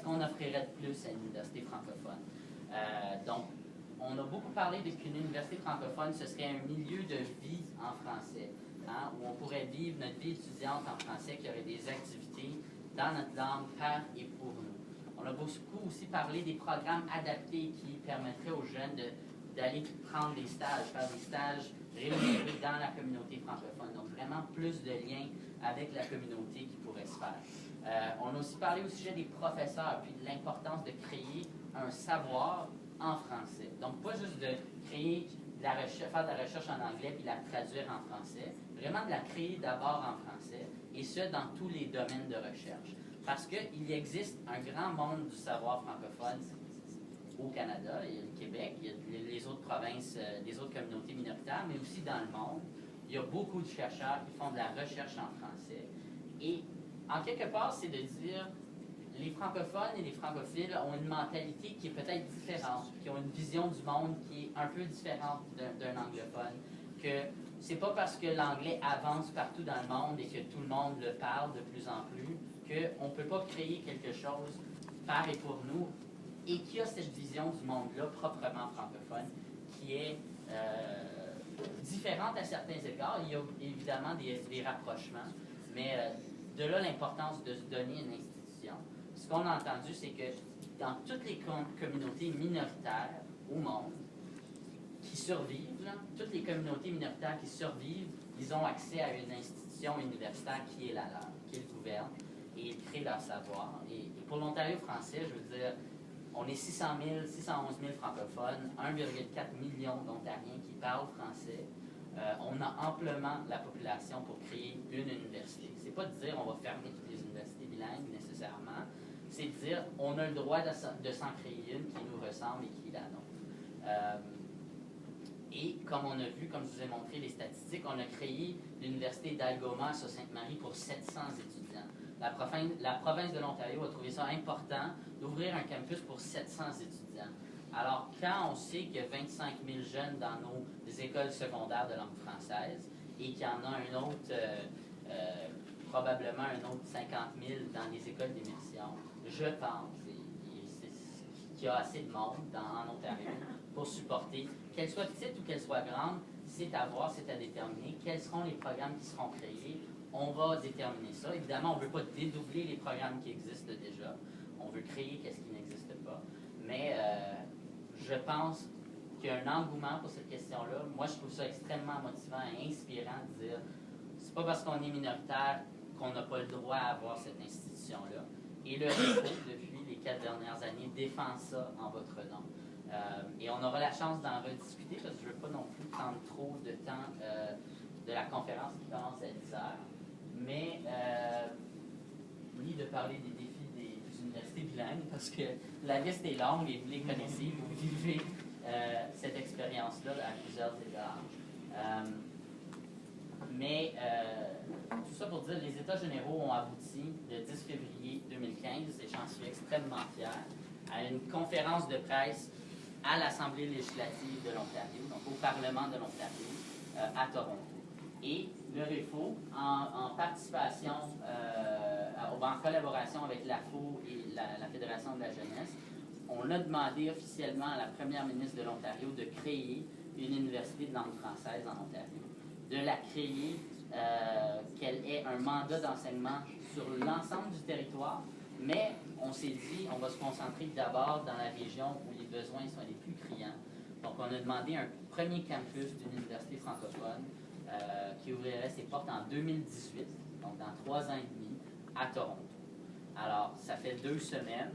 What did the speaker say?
qu'on offrirait de plus à une université francophone? Donc, on a beaucoup parlé qu'une université francophone, ce serait un milieu de vie en français, hein, où on pourrait vivre notre vie étudiante en français, qui aurait des activités dans notre langue, par et pour nous. On a beaucoup aussi parlé des programmes adaptés qui permettraient aux jeunes d'aller prendre des stages, faire des stages rémunérés dans la communauté francophone. Donc, vraiment plus de liens avec la communauté qui pourrait se faire. On a aussi parlé au sujet des professeurs, puis de l'importance de créer un savoir en français. Donc, pas juste de créer de la recherche, faire de la recherche en anglais puis la traduire en français, vraiment de la créer d'abord en français, et ce, dans tous les domaines de recherche. Parce qu'il existe un grand monde du savoir francophone au Canada, il y a le Québec, il y a les autres provinces, les autres communautés minoritaires, mais aussi dans le monde. Il y a beaucoup de chercheurs qui font de la recherche en français. Et en quelque part, c'est de dire les francophones et les francophiles ont une mentalité qui est peut-être différente, qui ont une vision du monde qui est un peu différente d'un anglophone, que c'est pas parce que l'anglais avance partout dans le monde et que tout le monde le parle de plus en plus qu'on ne peut pas créer quelque chose par et pour nous et qui a cette vision du monde-là proprement francophone qui est différente à certains égards. Il y a évidemment des rapprochements, mais de là l'importance de se donner une institution. Ce qu'on a entendu, c'est que dans toutes les communautés minoritaires au monde qui survivent, là, toutes les communautés minoritaires qui survivent, ils ont accès à une institution universitaire qui est la leur, qui le gouverne, et ils créent leur savoir. Et pour l'Ontario français, je veux dire, on est 611 000 francophones, 1,4 million d'Ontariens qui parlent français. On a amplement la population pour créer une université. C'est pas de dire on va fermer toutes les universités bilingues nécessairement, c'est de dire on a le droit de s'en créer une qui nous ressemble et qui est la nôtre. Et comme on a vu, comme je vous ai montré les statistiques, on a créé l'université d'Algoma sur Sainte-Marie pour 700 étudiants. La province de l'Ontario a trouvé ça important d'ouvrir un campus pour 700 étudiants. Alors, quand on sait qu'il y a 25 000 jeunes dans nos écoles secondaires de langue française et qu'il y en a un autre, probablement un autre 50 000 dans les écoles d'immersion, je pense qu'il y a assez de monde en Ontario pour supporter, qu'elle soit petite ou qu'elle soit grande, c'est à voir, c'est à déterminer quels seront les programmes qui seront créés. On va déterminer ça. Évidemment, on ne veut pas dédoubler les programmes qui existent déjà. On veut créer ce qui n'existe pas. Mais je pense qu'il y a un engouement pour cette question-là. Moi, je trouve ça extrêmement motivant et inspirant de dire c'est pas parce qu'on est minoritaire qu'on n'a pas le droit à avoir cette institution-là. Et le réseau, depuis les 4 dernières années, défend ça en votre nom. Et on aura la chance d'en rediscuter parce que je ne veux pas non plus prendre trop de temps de la conférence qui commence à 10 heures. Mais oui, de parler des défis des universités bilingues parce que la liste est longue et vous les connaissez, vous vivez cette expérience-là à plusieurs égards. Mais tout ça pour dire, les États généraux ont abouti le 10 février 2015, et j'en suis extrêmement fier, à une conférence de presse à l'Assemblée législative de l'Ontario, donc au Parlement de l'Ontario, à Toronto. Et le REFO, en participation, en collaboration avec l'AFO et la Fédération de la jeunesse, on a demandé officiellement à la première ministre de l'Ontario de créer une université de langue française en Ontario, de la créer, qu'elle ait un mandat d'enseignement sur l'ensemble du territoire, mais on s'est dit on va se concentrer d'abord dans la région où les besoins sont les plus criants. Donc on a demandé un premier campus d'une université francophone qui ouvrirait ses portes en 2018, donc dans 3 ans et demi, à Toronto. Alors, ça fait 2 semaines.